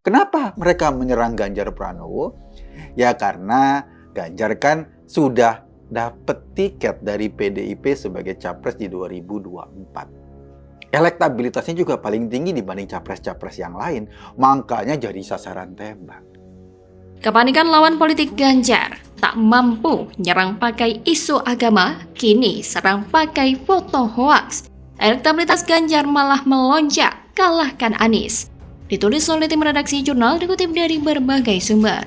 Kenapa mereka menyerang Ganjar Pranowo? Ya karena Ganjar kan sudah dapat tiket dari PDIP sebagai capres di 2024. Elektabilitasnya juga paling tinggi dibanding capres-capres yang lain, makanya jadi sasaran tembak. Kepanikan lawan politik Ganjar, tak mampu nyerang pakai isu agama, kini serang pakai foto hoaks. Elektabilitas Ganjar malah melonjak, kalahkan Anies. Ditulis oleh tim redaksi jurnal dikutip dari berbagai sumber.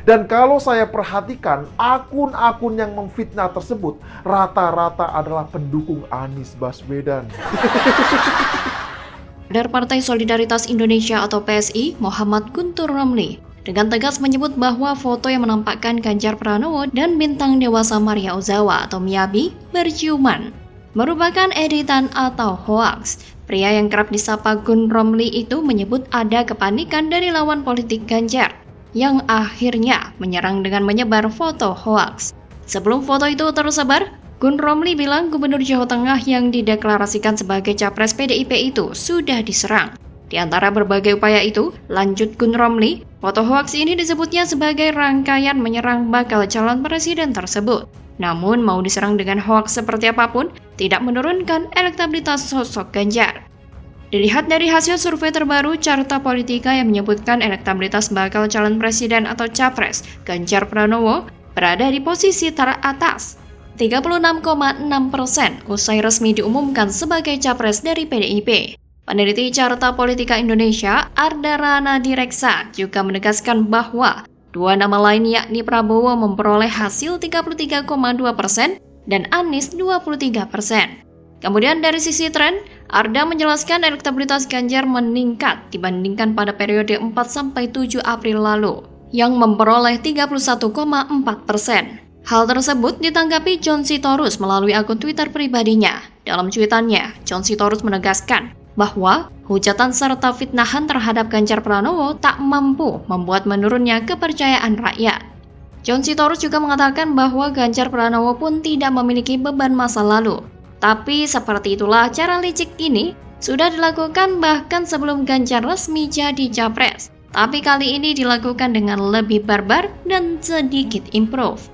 Dan kalau saya perhatikan, akun-akun yang memfitnah tersebut rata-rata adalah pendukung Anies Baswedan. Dari Partai Solidaritas Indonesia atau PSI, Muhammad Guntur Romli, dengan tegas menyebut bahwa foto yang menampakkan Ganjar Pranowo dan bintang dewasa Maria Ozawa atau Miyabi berciuman merupakan editan atau hoaks. Pria yang kerap disapa Gun Romli itu menyebut ada kepanikan dari lawan politik Ganjar yang akhirnya menyerang dengan menyebar foto hoaks. Sebelum foto itu tersebar, Gun Romli bilang Gubernur Jawa Tengah yang dideklarasikan sebagai capres PDIP itu sudah diserang. Di antara berbagai upaya itu, lanjut Gun Romli, foto hoaks ini disebutnya sebagai rangkaian menyerang bakal calon presiden tersebut. Namun mau diserang dengan hoaks seperti apapun, tidak menurunkan elektabilitas sosok Ganjar. Dilihat dari hasil survei terbaru Carta Politika yang menyebutkan elektabilitas bakal calon presiden atau capres Ganjar Pranowo berada di posisi teratas, 36,6% usai resmi diumumkan sebagai capres dari PDIP. Peneliti Carta Politika Indonesia, Arda Rana Direksa, juga menegaskan bahwa dua nama lain yakni Prabowo memperoleh hasil 33,2% dan Anies 23%. Kemudian dari sisi tren, Arda menjelaskan elektabilitas Ganjar meningkat dibandingkan pada periode 4-7 April lalu, yang memperoleh 31,4%. Hal tersebut ditanggapi John Sitorus melalui akun Twitter pribadinya. Dalam cuitannya, John Sitorus menegaskan bahwa hujatan serta fitnahan terhadap Ganjar Pranowo tak mampu membuat menurunnya kepercayaan rakyat. John Sitorus juga mengatakan bahwa Ganjar Pranowo pun tidak memiliki beban masa lalu. Tapi seperti itulah cara licik ini sudah dilakukan bahkan sebelum Ganjar resmi jadi capres. Tapi kali ini dilakukan dengan lebih barbar dan sedikit improve.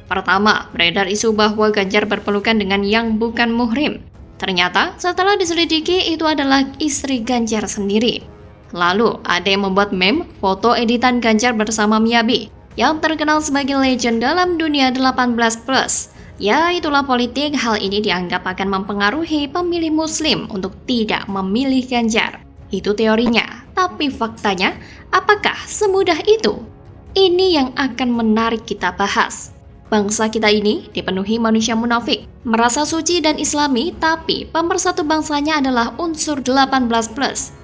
Pertama, beredar isu bahwa Ganjar berpelukan dengan yang bukan muhrim. Ternyata setelah diselidiki itu adalah istri Ganjar sendiri. Lalu ada yang membuat meme foto editan Ganjar bersama Miyabi yang terkenal sebagai legend dalam dunia 18+. Ya itulah politik, hal ini dianggap akan mempengaruhi pemilih muslim untuk tidak memilih Ganjar. Itu teorinya, tapi faktanya apakah semudah itu? Ini yang akan menarik kita bahas. Bangsa kita ini dipenuhi manusia munafik, merasa suci dan islami, tapi pemersatu bangsanya adalah unsur 18+.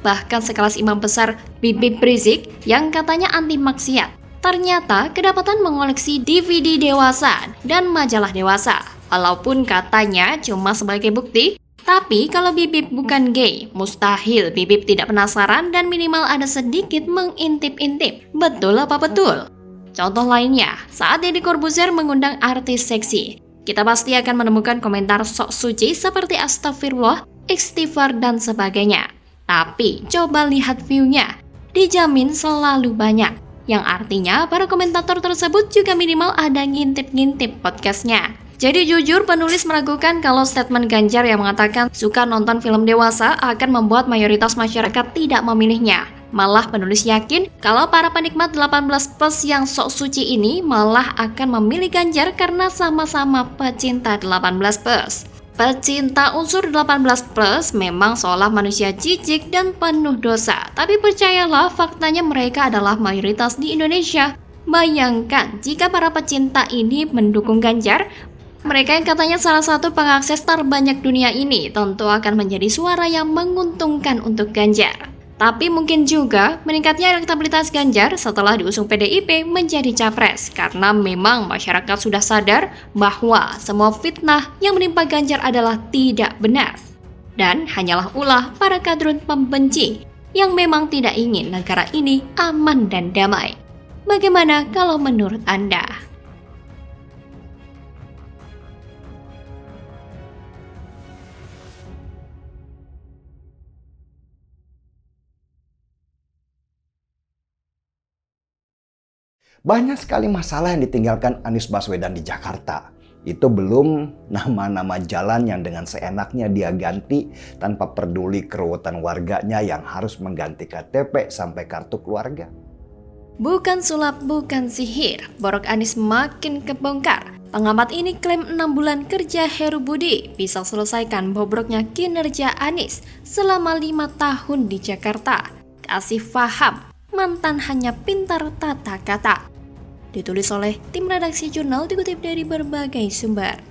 Bahkan sekelas imam besar Bibib Rizik yang katanya anti maksiat, ternyata kedapatan mengoleksi DVD dewasa dan majalah dewasa. Walaupun katanya cuma sebagai bukti, tapi kalau Bibib bukan gay, mustahil Bibib tidak penasaran dan minimal ada sedikit mengintip-intip. Betul apa betul? Contoh lainnya, saat Deddy Corbuzier mengundang artis seksi, kita pasti akan menemukan komentar sok suci seperti astagfirullah, istighfar, dan sebagainya. Tapi coba lihat view-nya, dijamin selalu banyak. Yang artinya para komentator tersebut juga minimal ada ngintip-ngintip podcastnya. Jadi jujur penulis meragukan kalau statement Ganjar yang mengatakan suka nonton film dewasa akan membuat mayoritas masyarakat tidak memilihnya. Malah penulis yakin kalau para penikmat 18+ yang sok suci ini malah akan memilih Ganjar karena sama-sama pecinta 18+. Pecinta unsur 18+ memang seolah manusia jijik dan penuh dosa. Tapi percayalah faktanya mereka adalah mayoritas di Indonesia. Bayangkan jika para pecinta ini mendukung Ganjar, mereka yang katanya salah satu pengakses terbanyak dunia ini tentu akan menjadi suara yang menguntungkan untuk Ganjar. Tapi mungkin juga meningkatnya elektabilitas Ganjar setelah diusung PDIP menjadi capres karena memang masyarakat sudah sadar bahwa semua fitnah yang menimpa Ganjar adalah tidak benar dan hanyalah ulah para kadrun pembenci yang memang tidak ingin negara ini aman dan damai. Bagaimana kalau menurut Anda? Banyak sekali masalah yang ditinggalkan Anies Baswedan di Jakarta. Itu belum nama-nama jalan yang dengan seenaknya dia ganti tanpa peduli keruwetan warganya yang harus mengganti KTP sampai kartu keluarga. Bukan sulap, bukan sihir, borok Anies makin kebongkar. Pengamat ini klaim 6 bulan kerja Heru Budi bisa selesaikan bobroknya kinerja Anies selama 5 tahun di Jakarta. Kasih paham, mantan hanya pintar tata kata. Ditulis oleh tim redaksi jurnal dikutip dari berbagai sumber.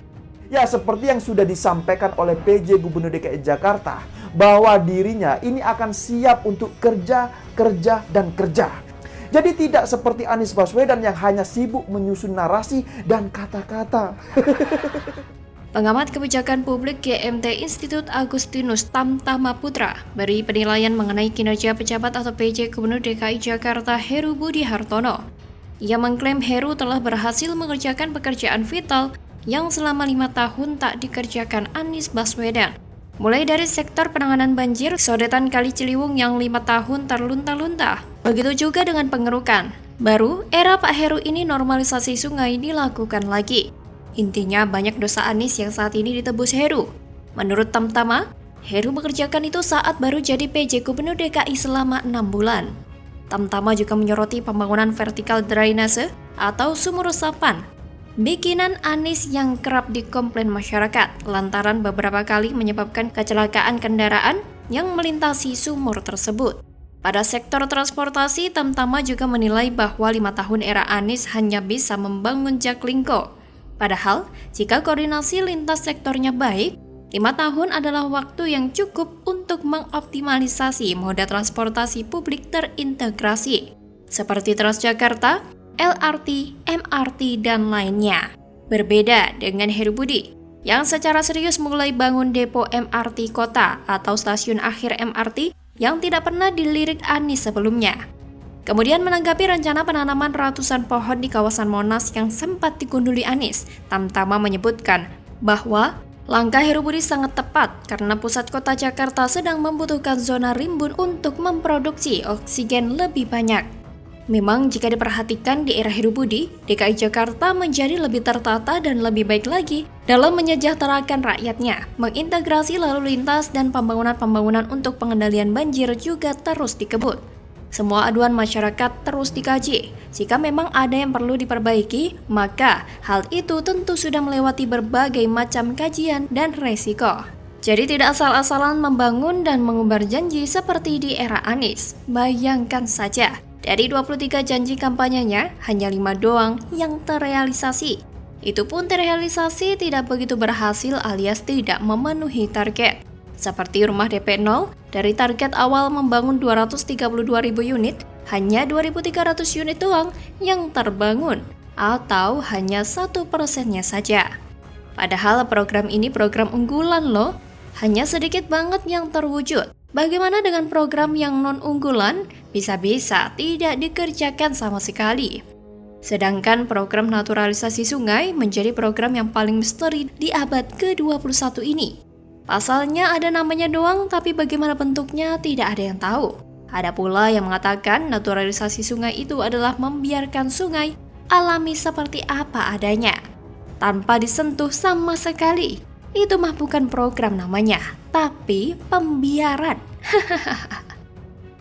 Ya, seperti yang sudah disampaikan oleh PJ Gubernur DKI Jakarta, bahwa dirinya ini akan siap untuk kerja, dan kerja. Jadi tidak seperti Anies Baswedan yang hanya sibuk menyusun narasi dan kata-kata. Pengamat kebijakan publik GMT Institut Agustinus Tamtama Putra beri penilaian mengenai kinerja pejabat atau PJ Gubernur DKI Jakarta Heru Budi Hartono. Ia mengklaim Heru telah berhasil mengerjakan pekerjaan vital yang selama 5 tahun tak dikerjakan Anies Baswedan. Mulai dari sektor penanganan banjir, sodetan Kali Ciliwung yang 5 tahun terlunta-lunta. Begitu juga dengan pengerukan. Baru, era Pak Heru ini normalisasi sungai dilakukan lagi. Intinya banyak dosa Anies yang saat ini ditebus Heru. Menurut Tamtama, Heru mengerjakan itu saat baru jadi PJ Gubernur DKI selama 6 bulan. Tamtama juga menyoroti pembangunan vertikal drainase atau sumur resapan. Bikinan Anies yang kerap dikomplain masyarakat lantaran beberapa kali menyebabkan kecelakaan kendaraan yang melintasi sumur tersebut. Pada sektor transportasi, Tamtama juga menilai bahwa 5 tahun era Anies hanya bisa membangun Jaklingko. Padahal, jika koordinasi lintas sektornya baik, 5 tahun adalah waktu yang cukup untuk mengoptimalisasi moda transportasi publik terintegrasi, seperti Transjakarta, LRT, MRT, dan lainnya. Berbeda dengan Heru Budi, yang secara serius mulai bangun depo MRT kota atau stasiun akhir MRT yang tidak pernah dilirik Anies sebelumnya. Kemudian menanggapi rencana penanaman ratusan pohon di kawasan Monas yang sempat digunduli Anies, Tamtama menyebutkan bahwa langkah Heru Budi sangat tepat karena pusat kota Jakarta sedang membutuhkan zona rimbun untuk memproduksi oksigen lebih banyak. Memang jika diperhatikan di era Heru Budi, DKI Jakarta menjadi lebih tertata dan lebih baik lagi dalam menyejahterakan rakyatnya. Mengintegrasi lalu lintas dan pembangunan-pembangunan untuk pengendalian banjir juga terus dikebut. Semua aduan masyarakat terus dikaji. Jika memang ada yang perlu diperbaiki, maka hal itu tentu sudah melewati berbagai macam kajian dan resiko. Jadi tidak asal-asalan membangun dan mengumbar janji seperti di era Anies. Bayangkan saja, dari 23 janji kampanyenya, hanya 5 doang yang terrealisasi. Itu pun terrealisasi tidak begitu berhasil alias tidak memenuhi target. Seperti rumah DP 0, dari target awal membangun 232.000 unit, hanya 2.300 unit doang yang terbangun, atau hanya 1%-nya saja. Padahal program ini program unggulan loh, hanya sedikit banget yang terwujud. Bagaimana dengan program yang non-unggulan? Bisa-bisa tidak dikerjakan sama sekali. Sedangkan program naturalisasi sungai menjadi program yang paling misteri di abad ke-21 ini. Pasalnya ada namanya doang, tapi bagaimana bentuknya tidak ada yang tahu. Ada pula yang mengatakan naturalisasi sungai itu adalah membiarkan sungai alami seperti apa adanya, tanpa disentuh sama sekali. Itu mah bukan program namanya, tapi pembiaran.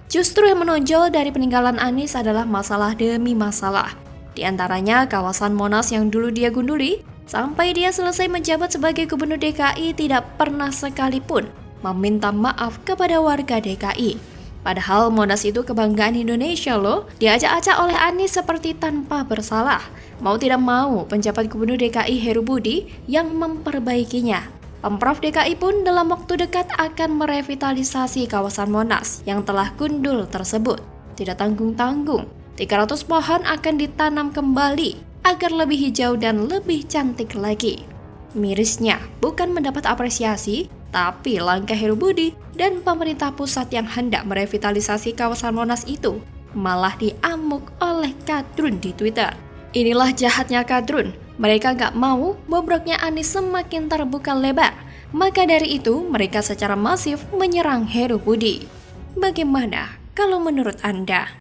Justru yang menonjol dari peninggalan Anies adalah masalah demi masalah. Di antaranya kawasan Monas yang dulu dia gunduli, sampai dia selesai menjabat sebagai Gubernur DKI tidak pernah sekalipun meminta maaf kepada warga DKI. Padahal Monas itu kebanggaan Indonesia loh, diacak-acak oleh Anies seperti tanpa bersalah. Mau tidak mau, penjabat Gubernur DKI Heru Budi yang memperbaikinya. Pemprov DKI pun dalam waktu dekat akan merevitalisasi kawasan Monas yang telah gundul tersebut. Tidak tanggung-tanggung, 300 pohon akan ditanam kembali agar lebih hijau dan lebih cantik lagi. Mirisnya, bukan mendapat apresiasi, tapi langkah Heru Budi dan pemerintah pusat yang hendak merevitalisasi kawasan Monas itu malah diamuk oleh kadrun di Twitter. Inilah jahatnya kadrun, mereka gak mau bobroknya Anies semakin terbuka lebar. Maka dari itu, mereka secara masif menyerang Heru Budi. Bagaimana kalau menurut Anda?